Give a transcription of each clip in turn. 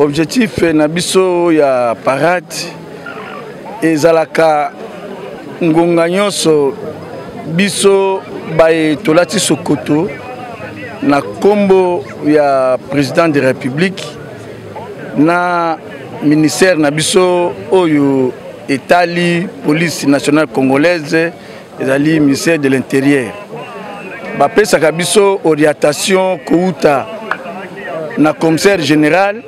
Objectif na biso ya parade ezalaka ngonga nyonso biso baye tolati sokoto na kombo ya président de la République na ministère na biso oyo etali police nationale congolaise ezali ministère de l'intérieur bapesaka biso orientation kouta na commissaire général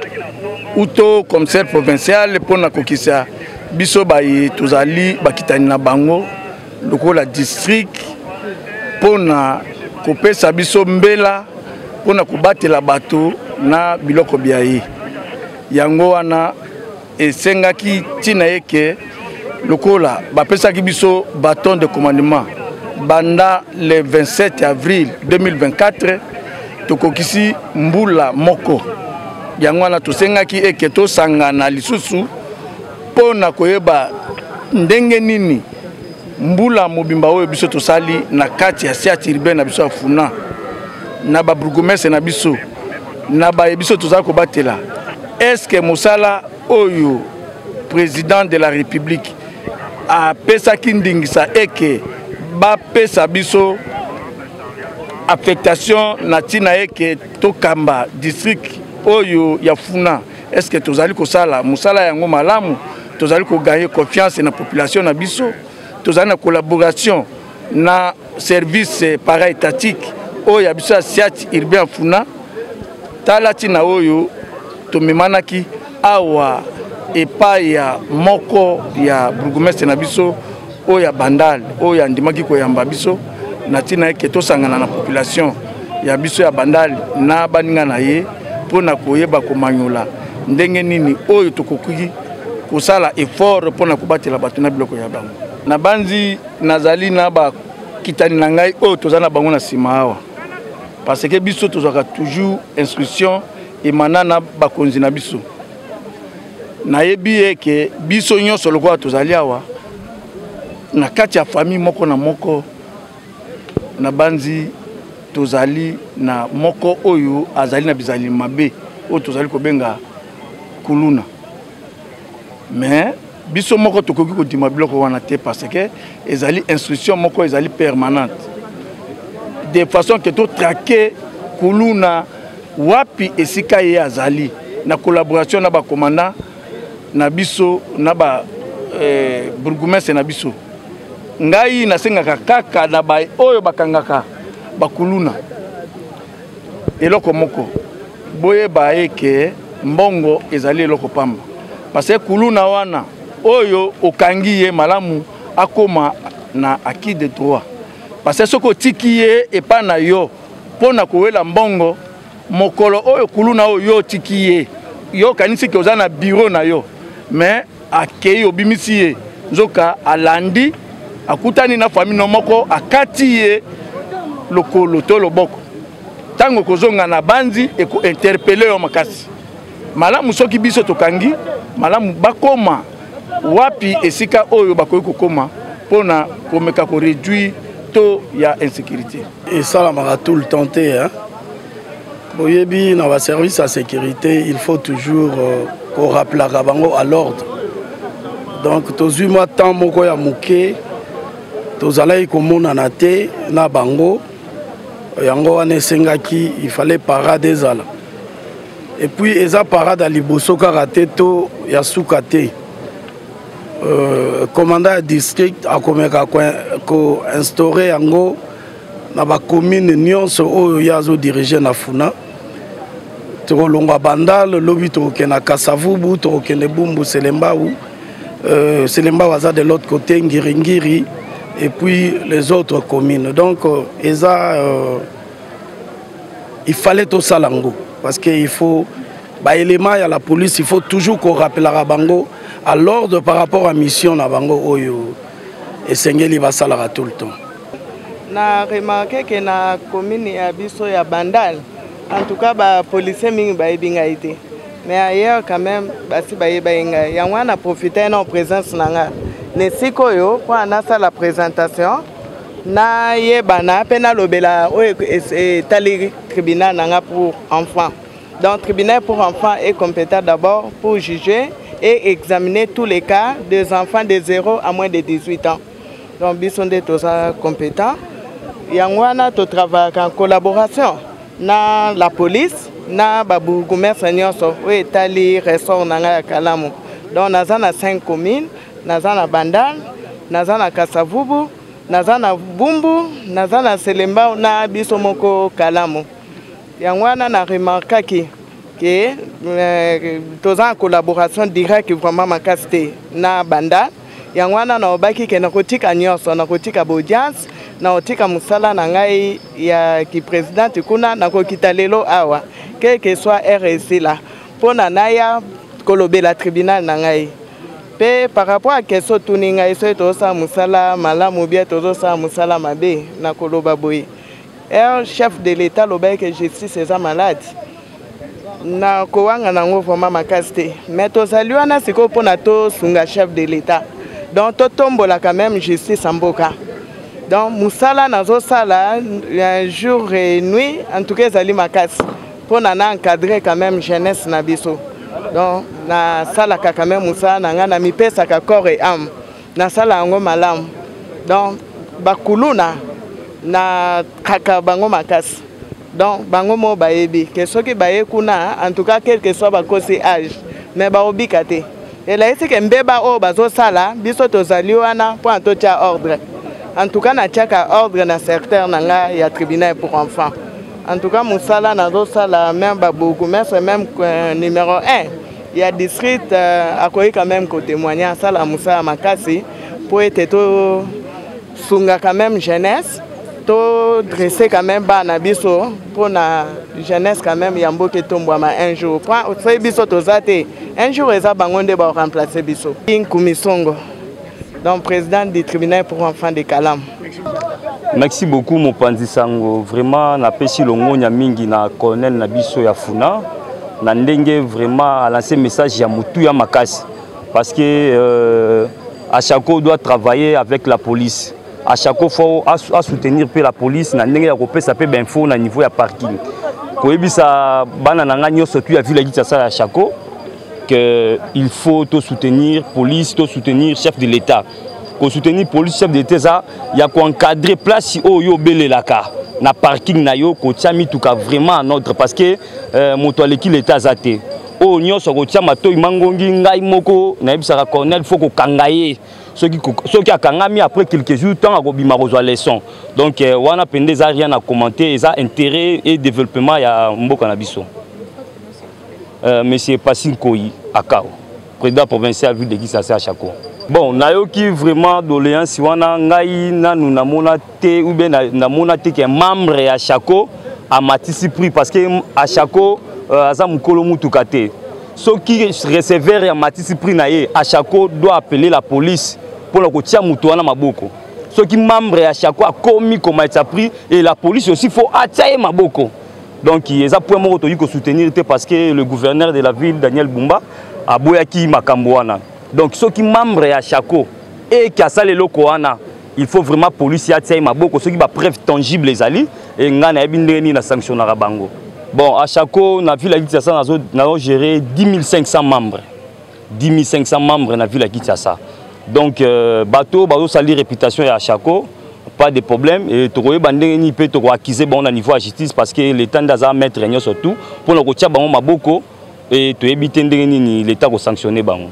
ou commissaire provincial pour na kokisa biso baye tozali bakitani na bango lokola district pona kopesa biso mbela pona kubatela bato na biloko biaye yango wana esengaki tina yeke lokola bapesaki biso bâton de commandement banda le 27 avril 2024 tokokisi mbula moko yango wana tosengaki eke tosangana lisusu pona koyeba ndenge nini mbula mobimba oyo biso tosali na kati ya siati urbain na biso afuna na ba bourgmestre na biso na ba biso tozali kobatela est-ce que mosala oyo président de la République a pesa kindingisa eke ba pesa biso affectation na tina eke tokamba district oyo ya funa est-ce que tozali kosala mosala yango malamu tozali ko gagner confiance na population na biso tozali na collaboration na service para-étatique oyo ya biso siati urbain funa talati na oyo tomemanaki awa epai ya moko ya bourgmestre na biso oyo ya bandal oyo andimaki koyamba biso na tina eke tosangana na population ya biso ya bandal na baninga na ye pona koyeba komanyola ndenge nini oyo tokoki kosala effort pona kobatela bato na biloko ya bango na banzi nazali na ba kitani na ngai oyo tozana bango na sima awa parce que biso tozaka toujours instruction emana na bakonzi na biso na yebi eke biso nyonso lokola tozali awa na kati ya famille moko na moko na banzi tozali na moko oyo azali na bizali mabe oyo tozali kobenga kuluna mais biso moko tokoki kodima biloko wana te parce que ezali instruction moko ezali permanente de façon que to traquer kuluna wapi esika ye azali na collaboration na ba commandant na biso na ba bourgmestre na biso ngai nasengaka kaka na ba oyo bakangaka bakuluna eloko moko boye baeke mbongo ezali eloko pamba parce que kuluna wana oyo okangi ye malamu akoma na acquis de droit parce que soko tiki ye epa na yo pona kowela mbongo mokolo oyo kuluna oyo tiki ye yo kanisi ke oza na bureau na yo mais akei obimisi ye nzoka alandi akutani na famille no moko akati ye lokolo to loboko tango kozonga na banzi eko interpeller yo makasi malamu soki biso tokangi malamu bakoma wapi esika oyo bakoki kokoma pona komeka ko réduire taux ya insécurité et ça la mara tout le temps hein boyebi na ba service à sécurité il faut toujours qu'on rappelle bango à l'ordre donc tozui moi temps moko ya muke tozalai komona na te na bango yango wana esengaki il fallait parade ezala et puis eza parade à liboso karaté to ya suka te commandant district akomeka ko instaurer yango na ba commune nyonso oyo yazo diriger na funa tokolonga bandal lobi tokena Kasavubu tokene Bumbu Selembao Selembao aza de l'autre côté Ngiringiri et puis les autres communes donc il fallait tout ça lango parce que il faut ba élément ya la police il faut toujours qu'on rappelle à bango à l'ordre par rapport à mission na bango oyo esengeli basala tout le temps na remarqué que na commune ya biso ya Bandal en tout cas ba policier mingi ba ebinga été mais ailleurs quand même basi ba yeba yango na profiter na présence nanga ne sikoyo pour anasa la présentation na yeba na pena lobela o tali tribunal nanga pour enfants Donc, le tribunal pour enfants est compétent d'abord pour juger et examiner tous les cas des enfants de 0 à moins de 18 ans. Donc, ils sont tous compétents. Il y a un travail en collaboration avec la police, avec le bourgmestre, avec les ressorts de Kalamu. Donc, nous avons 5 communes, nous avons Bandal, nous avons Kasavubu, nous avons Bumbu, nous avons Selemba, nous avons Bisomoko Kalamu. Il y a remarqué que nous avons une collaboration directe vraiment makasté na Bandal. Il y a audience, na otika musala na ngai ya ki président kuna na ko kitalelo awa quel que soit RSC là pour na naya kolobela tribunal na ngai pe par rapport à question tuninga iso to sa musala malamu bia to sa musala mabe na koloba boy chef de l'état loba que justice est malade na ko wanga na ngo vraiment makasté mais to saluana siko pona to sunga chef de l'état donc to tombola quand même justice en mboka. Donc, Moussala nazo sala un jour et nuit, en tout cas, Zali Makas, pour encadrer quand même jeunesse nabiso. Donc, na sala quand même Moussala na mi pesa ka corps et âme. Na sala ngo malam. Donc, bakuluna na kaka bango makas. Donc, bango mo baebi. Que ce qui bae kuna, en tout cas, quel que soit bakosi âge, mais ba obikate. Et là, c'est que mbeba o bazo sala, biso to zali wana pour antotia ordre. En tout cas, il y a un ordre dans secteur de tribunal pour enfants. En tout cas, Moussala n'a pas même bourgmestre, même numéro 1. Il y a des districts à quoi quand même côté témoignage ça la Moussala Makasi pour être tout sunga quand même jeunesse, tout dresser quand même bas nabiso pour la jeunesse quand même yambo qui tombe un jour. Pour ça biso tozate un jour ils a bangonde ba remplacer biso. Inkumisongo. Donc, président du tribunal pour enfants de Kalam. Merci beaucoup, mon Pandi Sango. Vraiment, na pesi longo mingi na colonel Nabiso Yafuna. Na ndenge vraiment à lancer message ya mutu ya makasi. Parce que à chaque fois, on doit travailler avec la police. À chaque fois, à soutenir la police. Na ndenge ya kopesa pe info na niveau ya parking. Koyebisa bana na nganyo surtout ya ville ya ça à chaque fois. Il faut soutenir la police, soutenir le chef de l'État. Pour soutenir la police, chef de l'État, il y a qu'à encadrer place où il y a na parking na yo ko tiami tuka vraiment en ordre parce que moto aleki l'État zate. O nyoso ko tiama to imangongi ngai moko na ebisaka colonel faut ko kangaye. Ceux qui a kangami après quelques jours temps a bima reçoit leçon. Donc wana pende za rien à commenter, ça intérêt et développement ya mboka na biso. Monsieur Passine Koyi, Akao, président provincial ville de Kisasa Chako. Bon, nayoki vraiment doléance wana ngai na nous namona te ou bien namona te que membre à Chako a matisi pris parce que à Chako aza mukolo mutukate. Ceux qui receveur ya matisi pris naé à Chako doit appeler la police pour le kotia mutu wana maboko. Ceux qui membre à Chako a commis comme a pris et la police aussi faut attirer maboko. Donc, il y a un point de soutenir parce que le gouverneur de la ville, Daniel Bumba, a boyaki Makambouana. Donc, ceux qui membres à Chako et qui a salé le Koana, il faut vraiment police à Maboko, ceux qui ont preuve tangible les alliés et n'a pas sanctionné à Bango. Bon, à Chako, la ville a géré 10 500 membres. 10 500 membres dans la ville à ça. Donc, bateau, sali réputation à Chako. Pas de problème et tu peux acquiser bon niveau de la justice parce que l'État doit mettre rien surtout pour le retirer bon maboko et tu éviter l'État de sanctionner bon.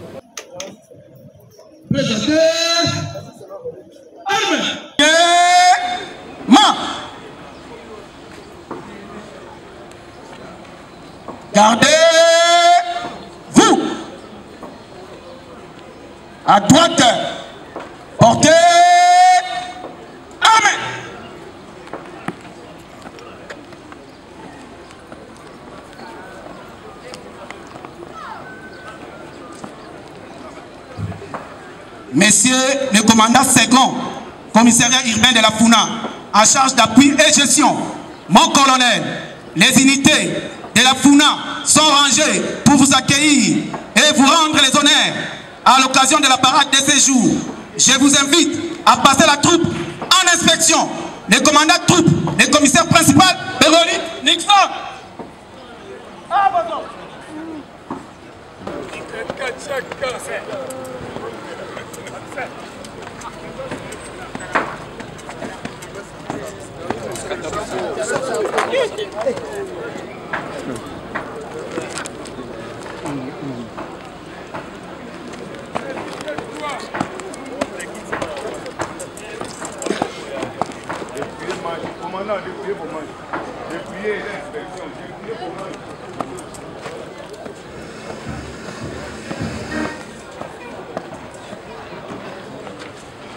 Gardez-vous à droite, portez. Messieurs le commandant second, commissariat urbain de la FUNA, en charge d'appui et gestion, mon colonel, les unités de la FUNA sont rangées pour vous accueillir et vous rendre les honneurs à l'occasion de la parade de ces jours. Je vous invite à passer la troupe en inspection. Le commandant de troupe, le commissaire principal, Véronique Nixon.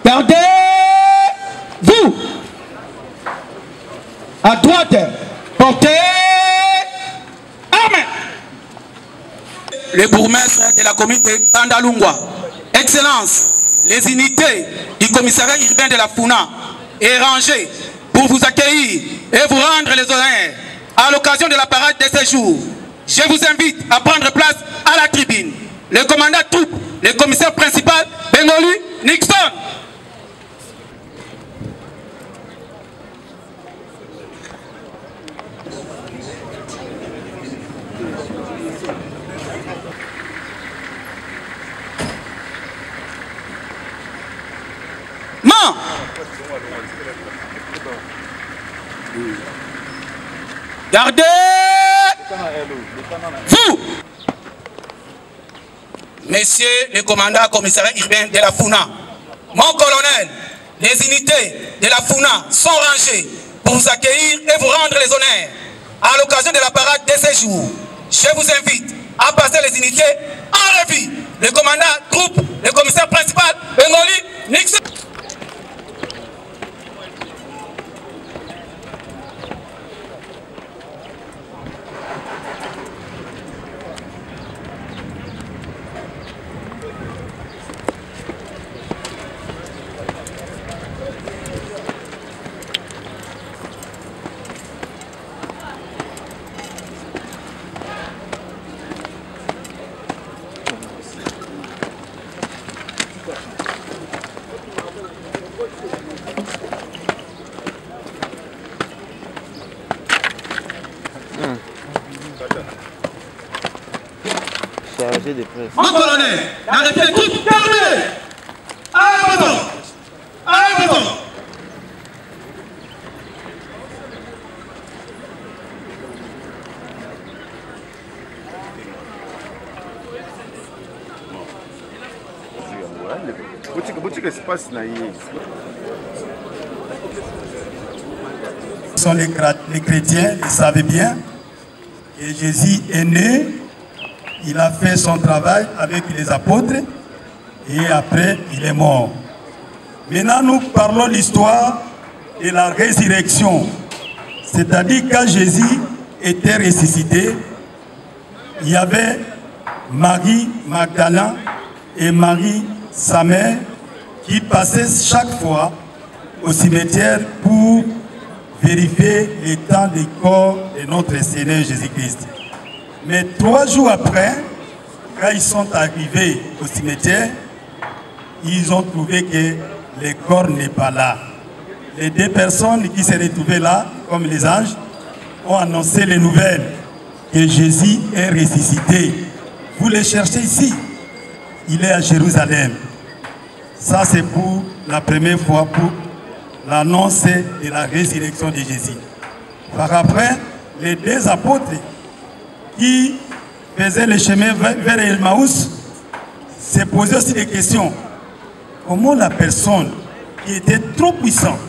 Gardez-vous. À droite, portez armes. Le bourgmestre de la commune de Bandalungwa, Excellence, les unités du commissariat urbain de la Funa est rangé pour vous accueillir et vous rendre les honneurs à l'occasion de la parade de ce jour. Je vous invite à prendre place à la tribune. Le commandant troupe, le commissaire principal, Bengoli Nixon. Gardez-vous. Messieurs le commandant commissariat urbain de la Funa, mon colonel, les unités de la Funa sont rangées pour vous accueillir et vous rendre les honneurs à l'occasion de la parade de ce jour. Je vous invite à passer les unités en revue. Le commandant troupe, le commissaire principal, Bengoli Nixon. Mon colonel, arrêtez tout, terminé. Allez, bâton. Allez, bâton. Sont les chrétiens, ils savaient bien que Jésus est né. Il a fait son travail avec les apôtres et après il est mort. Maintenant nous parlons de l'histoire de la résurrection. C'est-à-dire quand Jésus était ressuscité, il y avait Marie Magdalene et Marie sa mère qui passaient chaque fois au cimetière pour vérifier l'état du corps de notre Seigneur Jésus-Christ. Mais 3 jours après, quand ils sont arrivés au cimetière, ils ont trouvé que le corps n'est pas là. Les 2 personnes qui se retrouvaient là, comme les anges, ont annoncé les nouvelles que Jésus est ressuscité. Vous le cherchez ici. Il est à Jérusalem. Ça, c'est pour la première fois pour l'annonce de la résurrection de Jésus. Par après, les 2 apôtres qui faisaient le chemin vers Emmaüs se posaient aussi des questions. Comment la personne qui était trop puissante,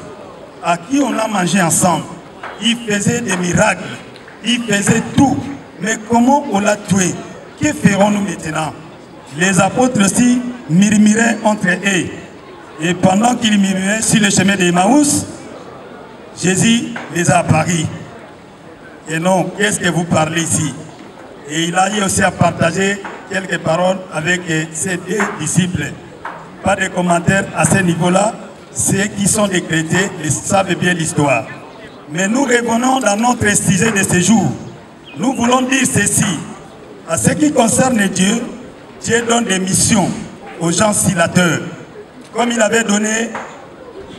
à qui on a mangé ensemble, il faisait des miracles, il faisait tout, mais comment on l'a tué? Que ferons-nous maintenant? Les apôtres aussi murmuraient entre eux. Et pendant qu'ils murmuraient sur le chemin d'Emmaüs, Jésus les a apparus. Et non, qu'est-ce que vous parlez ici? Et il a eu aussi à partager quelques paroles avec ses 2 disciples. Pas de commentaires à ce niveau-là. Ceux qui sont des chrétiens savent bien l'histoire. Mais nous revenons dans notre sujet de ce jour. Nous voulons dire ceci. À ce qui concerne Dieu, Dieu donne des missions aux gens silateurs. Comme il avait donné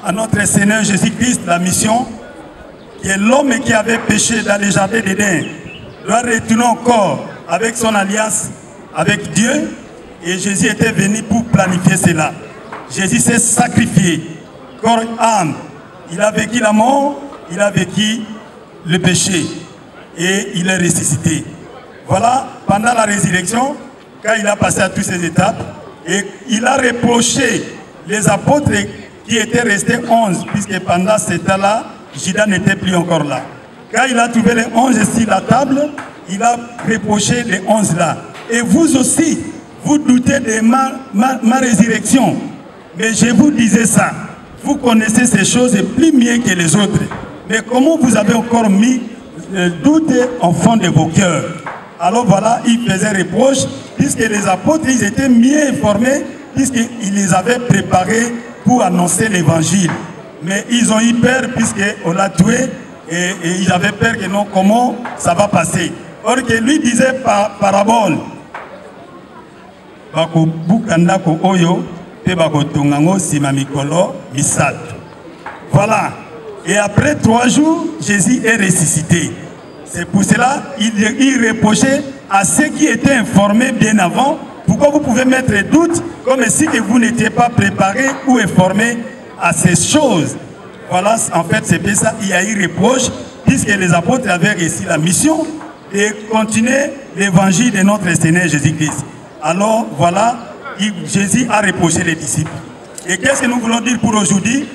à notre Seigneur Jésus-Christ la mission, qui est l'homme qui avait péché dans les jardins d'Éden. doit retourner encore avec son alliance avec Dieu. Et Jésus était venu pour planifier cela. Jésus s'est sacrifié, corps et âme. Il a vécu la mort, il a vécu le péché. Et il est ressuscité. Voilà, pendant la résurrection, quand il a passé à toutes ces étapes, et il a reproché les apôtres qui étaient restés 11, puisque pendant ce temps-là, Judas n'était plus encore là. Quand il a trouvé les 11 sur la table, il a reproché les 11 là. Et vous aussi, vous doutez de ma résurrection. Mais je vous disais ça. Vous connaissez ces choses plus mieux que les autres. Mais comment vous avez encore mis le doute en fond de vos cœurs? Alors voilà, il faisait reproche, puisque les apôtres, ils étaient mieux informés, puisqu'ils les avaient préparés pour annoncer l'évangile. Mais ils ont eu peur, puisqu'on l'a tué, et ils avaient peur que non, comment ça va passer. Or que lui disait par parabole, voilà. Et après 3 jours, Jésus est ressuscité. C'est pour cela qu'il reprochait à ceux qui étaient informés bien avant. Pourquoi vous pouvez mettre doute comme si que vous n'étiez pas préparé ou informé à ces choses? Voilà, en fait, c'est pour ça qu'il y a eu reproche, puisque les apôtres avaient réussi la mission de continuer l'évangile de notre Seigneur Jésus-Christ. Alors, voilà, Jésus a reproché les disciples. Et qu'est-ce que nous voulons dire pour aujourd'hui?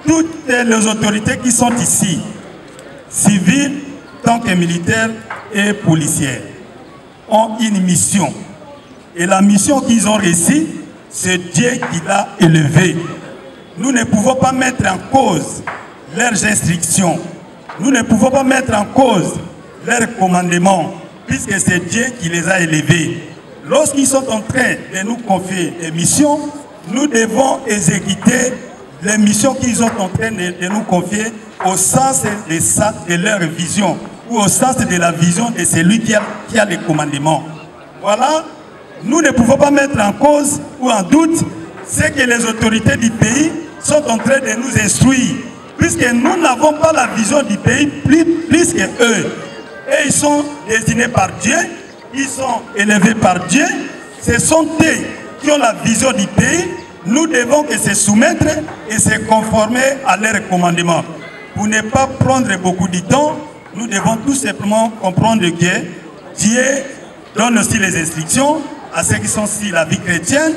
Toutes les autorités qui sont ici, civiles, tant que militaires et policières, ont une mission. Et la mission qu'ils ont réussi, c'est Dieu qui l'a élevée. Nous ne pouvons pas mettre en cause leurs instructions. Nous ne pouvons pas mettre en cause leurs commandements, puisque c'est Dieu qui les a élevés. Lorsqu'ils sont en train de nous confier des missions, nous devons exécuter les missions qu'ils sont en train de nous confier au sens de leur vision ou au sens de la vision de celui qui a les commandements. Voilà, nous ne pouvons pas mettre en cause ou en doute ce que les autorités du pays sont en train de nous instruire, puisque nous n'avons pas la vision du pays plus qu'eux. Et ils sont destinés par Dieu, ils sont élevés par Dieu, ce sont eux qui ont la vision du pays. Nous devons que se soumettre et se conformer à leurs commandements. Pour ne pas prendre beaucoup de temps, nous devons tout simplement comprendre que Dieu donne aussi les instructions à ceux qui sont sur la vie chrétienne,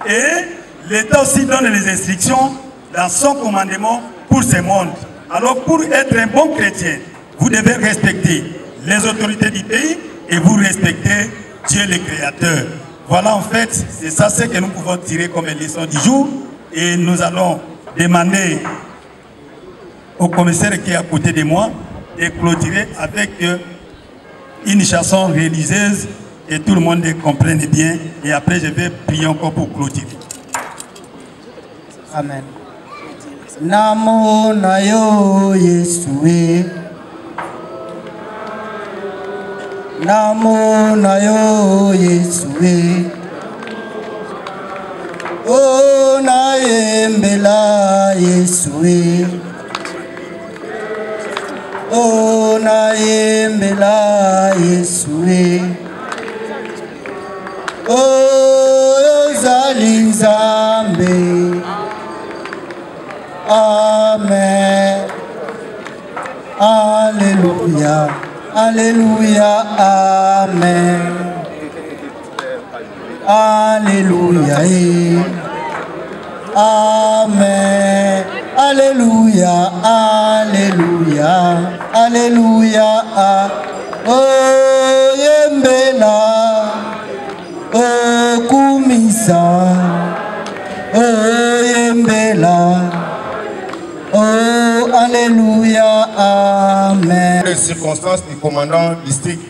et l'État aussi donne les instructions dans son commandement pour ce monde. Alors pour être un bon chrétien, vous devez respecter les autorités du pays et vous respectez Dieu le Créateur. Voilà, en fait, c'est ça ce que nous pouvons tirer comme leçon du jour. Et nous allons demander au commissaire qui est à côté de moi de clôturer avec une chanson religieuse que tout le monde comprenne bien. Et après, je vais prier encore pour clôturer. Amen. Namo nayo Yesue. Namo nayo Yesue. O naembela Yesue. O naembela Yesue. O yozali Nzambe. Amen. Alléluia. Alléluia. Amen. Alléluia. Amen. Alléluia. Alléluia. Alléluia. Oh yembela. Oh kumisa. Oh yembela. Oh, alléluia, amen. Les circonstances du commandant district.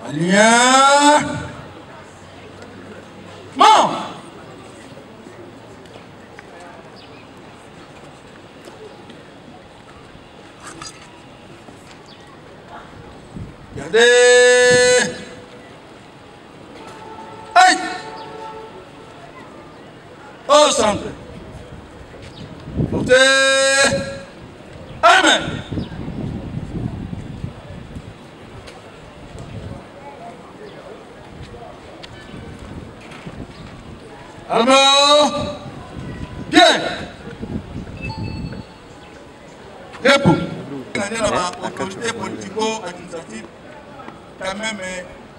Alléluia. Bon. Regardez. Votez. Amen. Alors, bien. Repos. L'autorité politico-administrative, quand même,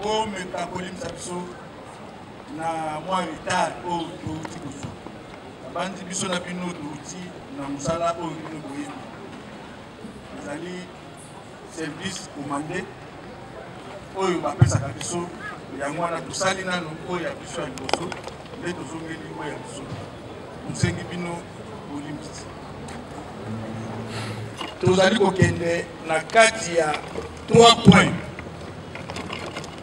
comme Kakolim Sapso, na moi retard au Tikoso. Bandi biso na bino outil na musala au bino boye. Nazali service commandé oyo bapesa biso ya mwana tosali nanu oyo ya biso ya liboso nde tozongeli oyo ya biso. Musengi bino olimbisi. Tozali kokende na kati ya 3 points.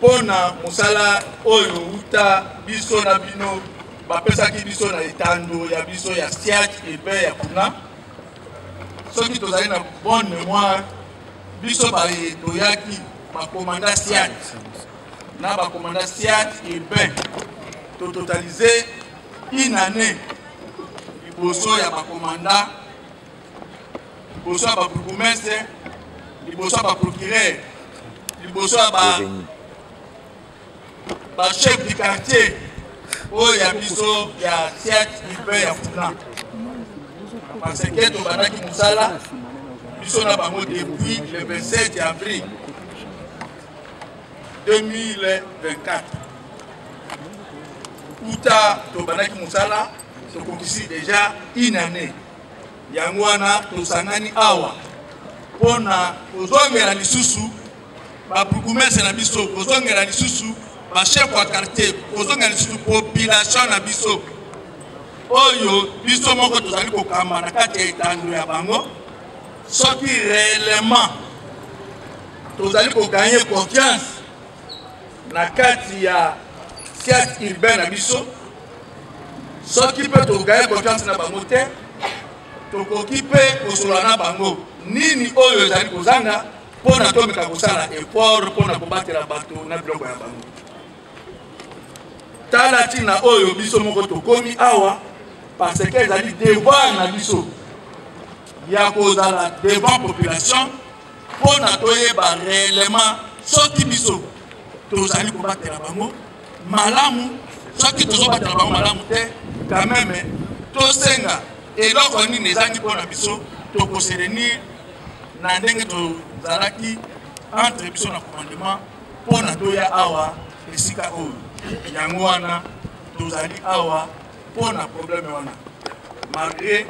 Pona musala oyo uta biso na bino bapesa ki biso na etando ya biso ya siat ebe ya kuna. Soki tozali na bonne mémoire biso bari toyaki ba commandant siat na ba commandant siat ebe to totaliser une année liboso ya ba commandant liboso ya ba bourgmestre liboso ya ba procureur liboso ya ba chef du quartier oyo ya biso ya siat ipe ya funa parce que tobandaki mosala biso na bango depuis le 27 avril 2024 uta tobandaki mosala tokokisi déjà une année yango wana tosangani awa mpona kozongela lisusu babourgmestre na biso kozongela lisusu chef wa quartier kozonga lisusu population na biso oyo biso moko tozali kokamba na kati ya etando ya bango soki réellement tozali koganye confiance na kati ya siat urbain na biso soki mpe toganye confiance na bango te tokoki mpe kosola na bango nini oyo ezali kozanga mpona tomeka kosala effort mpona kobatela bato na biloko ya bango. Tala tina oyo biso moko tokomi awa parce que ezali devoir na biso ya kozala devant population mpona toyeba réellement soki biso tozali kobatela bango malamu soki tozobatela bango malamu te quand même tosenga eloko nini ezangi mpona biso tokoserenir na ndenge tozalaki entre biso na commandement mpona toya awa esika oyo yango wana tozali awa mpona problème wana malgré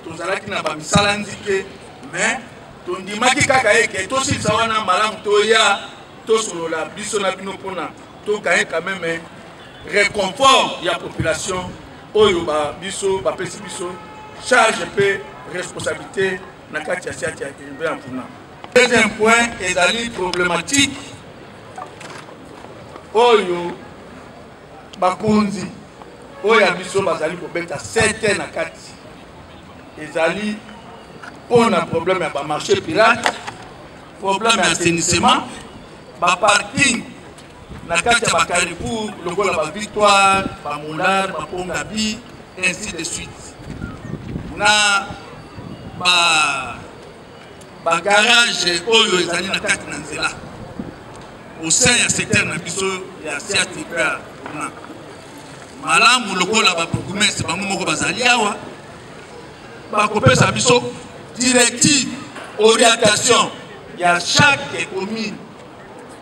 tozalaki na bamisala nzike mais tondimaki kaka eke tosilisa wana malamu toya tosolola biso na bino mpona toganye quand même réconfort ya population oyo biso bapesi biso charge mpe responsabilité na kati ya siati ya urbain ya mpuna. Deuxième point ezali problématique oyo bakonzi oyo biso bazali kobeta 7 na kati ezali mpona problème ya bamarché pirate problème ya assainissement baparking na kati ya bacarrefour lokola bavictoire bamolar bapongabi ainsi de suite na bagarage oyo ezali na kati na nzela au sein ya secteur na biso ya siatika kuna malamu lokola babourgmestre bango moko bazali awa bakopesa biso directive orientation ya chaque commune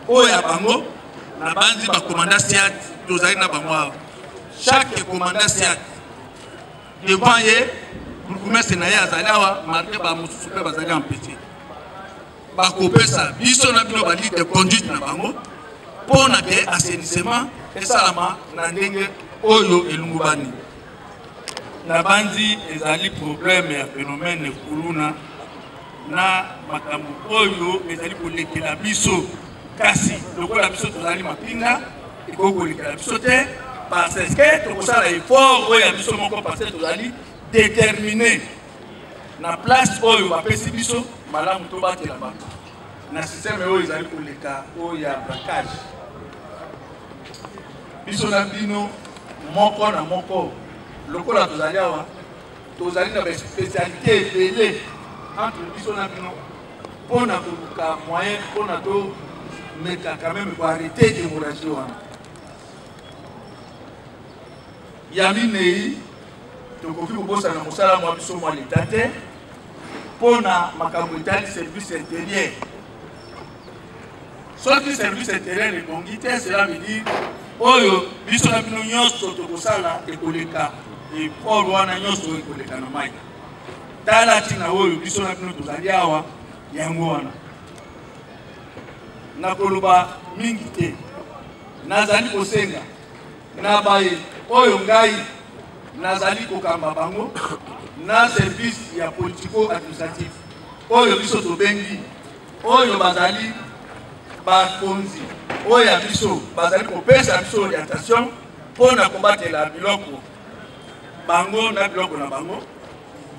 oyo ya bango na banzi bacommandant siat tozali na bango awa chaque commandant siat devant ye bourgmestre na ye azali awa malgré bamosusu mpe bazali empêché bakopesa biso na bino balide de conduite na bango mpona ke assainissement esalama na ndenge oyo elungubani na banzi ezali problème ya phénomène kuluna na makambo oyo ezali kolekela biso kasi lokola biso tozali mapinga ekoki kolekela biso te parce que tokosala effort oyo ya biso moko parce que tozali déterminé na place oyo bapesi biso malamu tobatela bato na système oyo ezali koleka oyo ya braquage biso na bino moko na moko lokola tozali awa tozali na spécialité ebele entre biso na bino mpona koluka moyen mpona tomeka quand même koarrêter démorragie wana ya minei tokoki kobosana mosala mwa biso mwa leta te mpona makambo etali service intérieur. Soki service intérieur ebongi te, cela veut dire oyo biso na bino nyonso tokosala ekoleka eport wana nyonso ekoleka na mai. Tala ntina oyo biso na bino tozali awa yango wana nakoloba mingi te, nazali kosenga na baye oyo ngai nazali kokamba bango na service ya politico administratif oyo biso tobengi oyo bazali bakonzi oyo ya biso bazali kopesa biso orientation mpona kobatela biloko bango na biloko na bango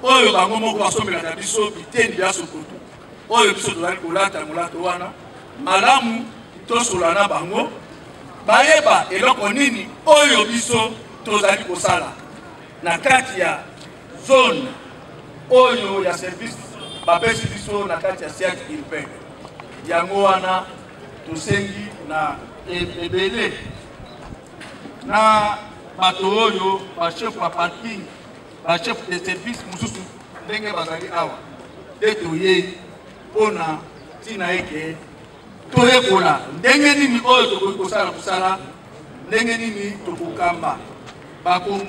oyo bango moko basombelaka biso biteni bya sokoto oyo biso tozali kolata molato wana malamu tosola na bango bayeba eloko nini oyo biso tozali kosala na kati ya zone oyo ya service bapesi biso na kati ya siège urbain. Yango wana tosengi na ebele na bato oyo bachef wa parking bachef de service mosusu ndenge bazali awa nde toyei mpona ntina eke toyekola ndenge nini oyo tokoki kosala mosala ndenge nini tokokamba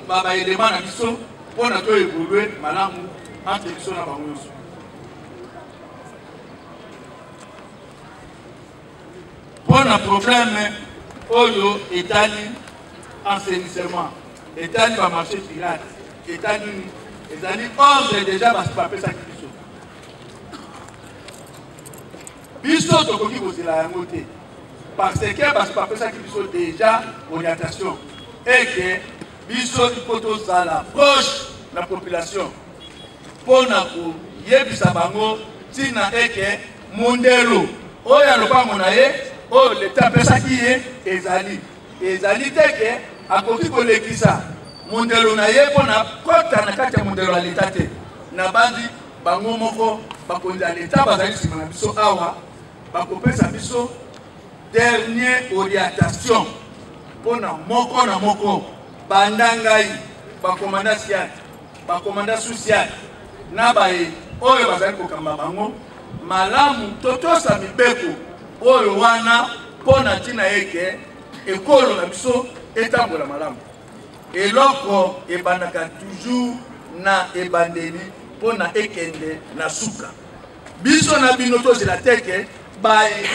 baelema na biso mpona toyekolwe malamu entre biso na bango nyonso. Mpona problème oyo etali enseignement etali bamarché pirate etali nini ezali ordre déjà basi bapesaki biso biso tokoki kozela yango te parce que basi bapesaki biso déjà orientation eke biso ipo tozala proche na population mpona koyebisa bango ntina eke mondelo oyo ya lopango na ye oyo leta apesaki ye ezali teke akoki kolekisa mondelo na ye mpona kota na kati ya mondelo ya leta te na bandi bango moko bakonzi ya leta bazali nsima na biso awa bakopesa biso dernier orientation mpona moko na moko banda ngai bakomanda siat bakomanda susiat na baye oyo bazali kokamba bango malamu totosa mibeko oyo wana mpona ntina eke ekolo na biso etambola malamu eloko ebandaka toujours na ebandeli mpona ekende na suka biso na bino tozela teke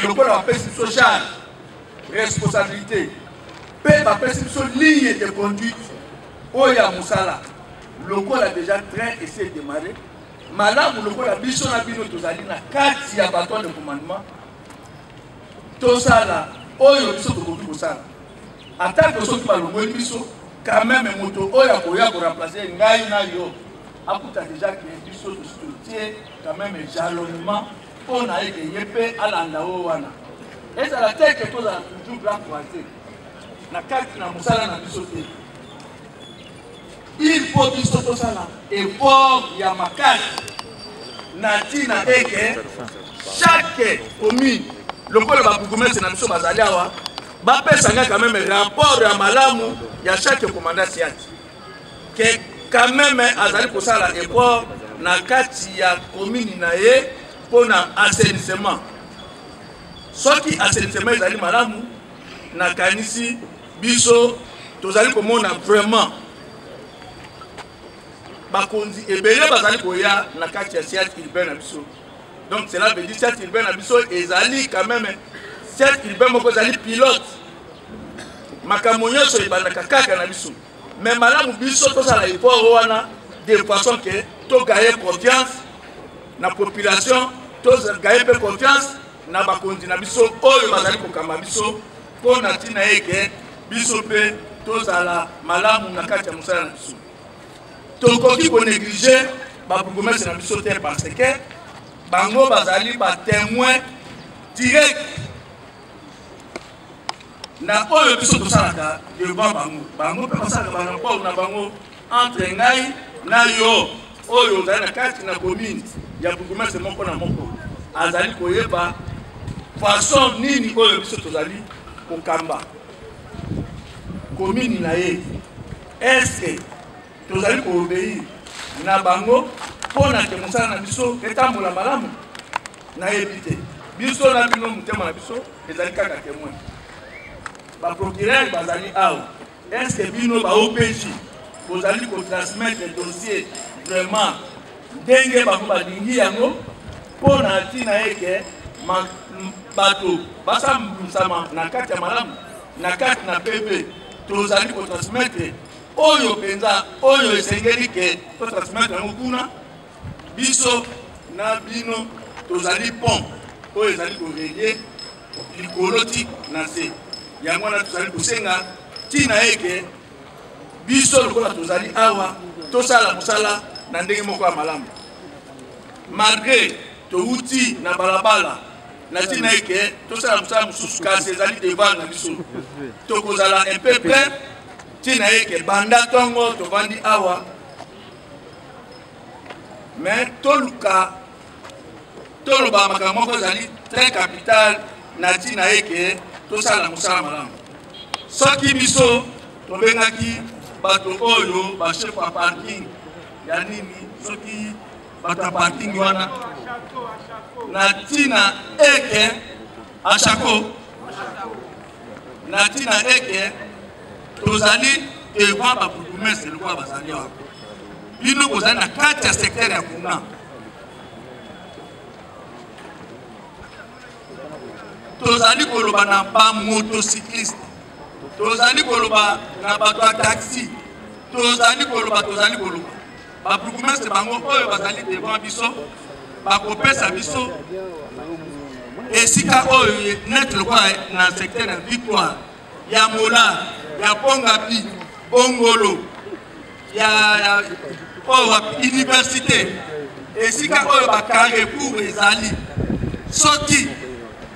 lokola bapesi biso charge responsabilité mpe bapesi biso ligne de conduite oyo ya mosala lokola déjà train esi edémarre malamu lokola biso na bino tozali na kati ya baton de commandement tosala oyo biso tokoki kosala atake soki balongoli biso quand même moto oyo akoya koremplace ngai na yo akuta déjà ke biso totie quand même jalonnement mpona eke ye mpe alanda oyo wana ezala te ke tozala toujours grand croisé na kati na mosala na biso te il faut biso tosala effort ya makasi na ntina eke chaque commune lokola babourgmestre na biso bazali awa bapesanga quand même rapport ya malamu ya chaque commandant siat ke quand même azali kosala effort na kati ya commune na ye mpona assainissement soki assainissement ezali malamu nakanisi biso tozali komona vraiment bakonzi ebele bazali koya na kati ya siat urbain na biso. Donc cela veut dire que cette urbaine abisso ezali quand même cette urbaine moko ezali pilote makambo nyonso ebandaka kaka na biso mais malamu biso tosala effort wana de façon que togaye confiance na population togaye mpe confiance na bakonzi na biso oyo bazali kokamba biso mpona ntina eke biso mpe tozala malamu na kati ya mosala na biso tokoki konéglige babourgmestre na biso te parce que bango bazali ba témoin direct na oyo biso tosalaka devant bango mpe basalaka barapport na bango entre ngai na yo oyo ozali na kati na commune ya bourgmestre moko na moko azali koyeba façon nini oyo biso tozali kokamba commune na ye. Est-ce tozali koobéir na bango pona ke mosala na biso etambola malamu na yebi te. Biso na bino motema na biso ezali kaka témoin. Ba procureur bazali awa. Est-ce que bino ba OPJ bozali ko transmettre dossier vraiment ndenge bango balingi yango pona tina eke bato basambisama na kati ya malamu na kati na PV tozali ko transmettre oyo penza oyo esengeli ke to transmettre yango kuna biso na bino tozali pont oyo ezali korelie likoloti na se yango na tozali kosenga tina eke biso lokola tozali awa tosala mosala na ndenge moko ya malamu malgré touti na balabala na tina eke tosala mosala mosusu kasi ezali devant na biso tokozala un peu près tina eke banda tongo tovandi awa mais toloba makambo moko ezali très capital na tina eke tosala mosala malamu. Soki biso tobengaki bato oyo bachef ya parking ya nini soki bato ya parking wana na tina eke achako na tina eke tozali devant babourgmestre lokola bazali awa bino bozali na kati ya secteur ya kuna tozali koloba na bamotocycliste tozali koloba na bato ya taxi tozali koloba babourgmestre bango oyo bazali devant biso bakopesa biso esika oyo net lokola na secteur ya Victoire ya Mola ya Pongapi Bongolo ya université esika oyo Carrefour ezali soki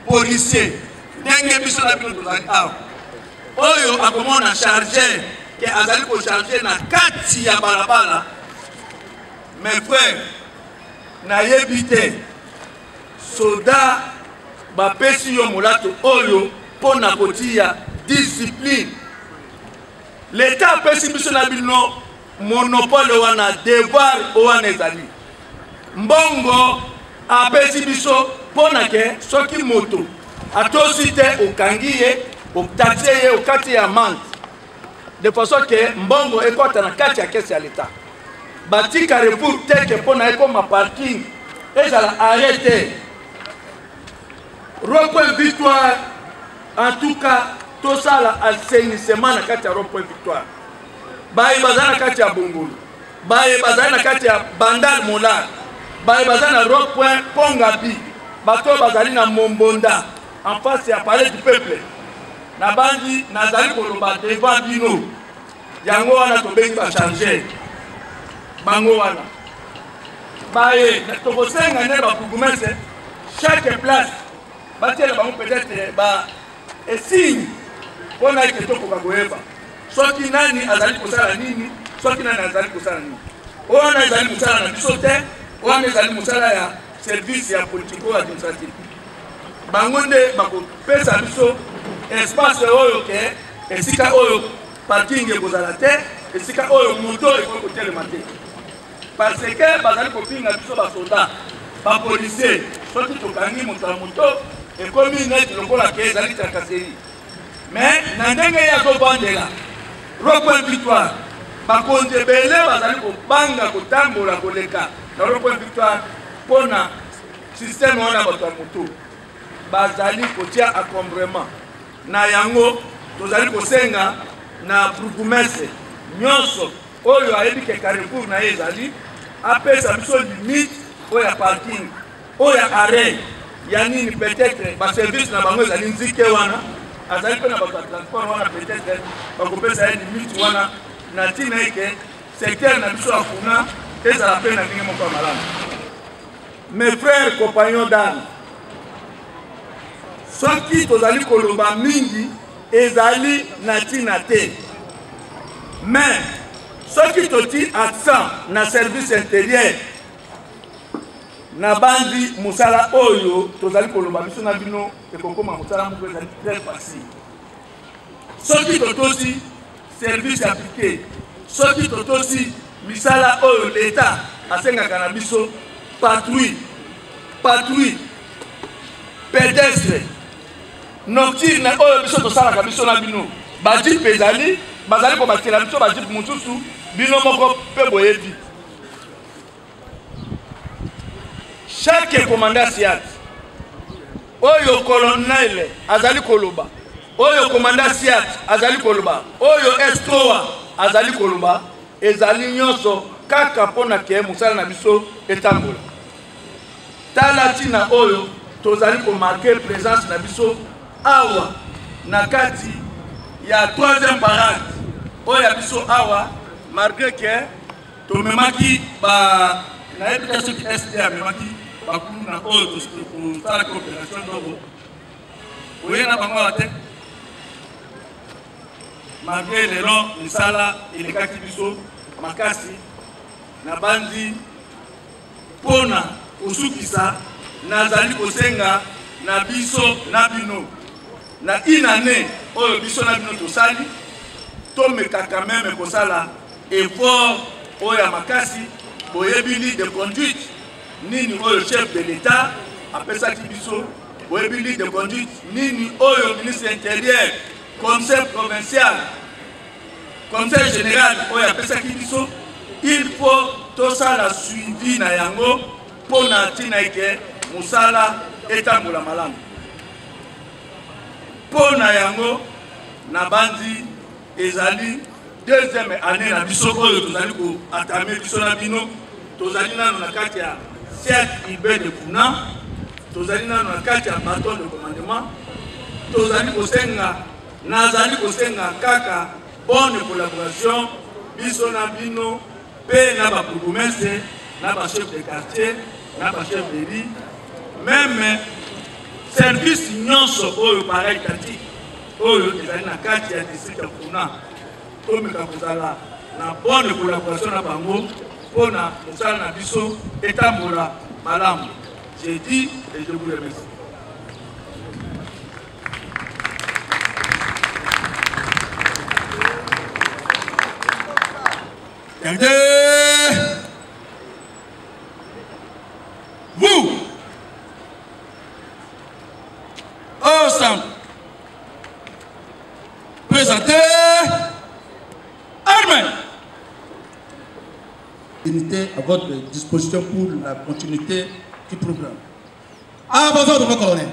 policier ndenge biso na bino tozali awa oyo akomona chargeur ke azali ko charger na kati ya balabala. Mes frères na yebite soda bapesi yo molato oyo pona kotia discipline. L'État apesi biso na bino monopole wana devoir wana ezali mbongo apesi biso pona ke soki moto atosi te okangi ye otaxe ye okati ya amende de façon ke mbongo ekota na kati ya kesi ya l'État. Bati Carrefour teke pona ekoma parking ezala arrêté Rond-Point Victoire. En tout cas tosala assainissement na kati ya Rond-Point Victoire baye bazana na kati ya Bongolo baye bazana na kati ya Bandal Mola baye bazana na Rond-Point Pongapi bato bazali na Mombonda en face ya Palais du Peuple na bandi nazali koloba devant bino yango wana tobengi ba changer bango wana baye tokosenga ne ba bourgmestre chaque place batiela bango peut-être ba esigne pona eke tokoka koyeba soki nani azali kosala nini soki nani azali kosala nini wana ezali mosala na biso te wana ezali mosala ya service ya politico administratif bango nde bakopesa biso espace oyo ke esika oyo parking ekozala te esika oyo moto ekoki kotelema te parce que bazali kopinga biso basoda bapolisier soki tokangi moto ya moto ekomi neti lokola ke ezali trakaseri mais na ndenge ye azobandela Rond-Point Victoire bakonzi ebele bazali kobanga kotambola koleka na Rond-Point Victoire mpona systeme wana bato ya moto bazali kotia encombrement na yango tozali kosenga na bourgmestre nyonso oyo ayebi ke Carrefour na ye ezali apesa biso limite oyo ya parking oyo ya arrêt ya nini peut-être ba service na bango ezali nzike wana azali pe na bato ya transport wana peut-être bakopesa ye limite wana na ntina eke secteur na biso ya kuna ezala pe na ndenge moko ya malamu. Mes frères compagnons d'armes, soki tozali koloba mingi ezali na ntina te mais soki toti accent na service intérieur na bandi musala oyo tozali koloba biso na bino ekokoma musala moko ezali très facile. Soki totosi service appliqué, soki totosi misala oyo l'État asengaka na biso patrouille pédestre nocturne oyo biso tosalaka biso na bino bajip ezali bazali kobatela biso bajip mosusu bino moko mpe boyebi. Chaque commandant SIAT oyo colonel azali koloba, oyo commandant SIAT azali koloba, oyo estroa azali koloba, ezali nyonso kaka pona ke musala na biso etambola. Tala tina oyo tozali ko marquer présence na biso awa na kati ya 3e parade oyo biso awa, malgré que tomemaki ba na éducation qui SDA memaki bakuna oyo tosala coopération ndogo oyena bango te, malgré lelo misala elekaki biso makasi na bandi pona kosukisa nazali kosenga na biso na bino na inane oyo biso na bino tosali tomeka quand même kosala effort oyo makasi boyebili de conduite nini oyo chef de l'État apesaki biso, boyebili de conduite nini oyo ministre intérieur, conseil provincial, conseil général oyo apesaki biso. Il faut tosala suivi na yango pona tina ike musala etambola malamu. Pona yango na bandi ezali 2e année na biso oyo tozali ko atame biso na bino, tozali nano na kati ya cercle urbain de Funa, tozali nano na kati ya bâton de commandement, tozali kosenga nazali kosenga kaka bonne collaboration biso na bino pe na ba bourgmestre na ba chef de quartier na ba chef de ville, même service nyonso oyo pareil kati oyo ezali na kati ya district ya Funa, tomeka kozala na bonne collaboration na bango pona mosala na biso etambola malamu. J'ai dit et je vous remercie. Vous, ensemble, présentez Armée. Unité à votre disposition pour la continuité du programme. À votre colonel.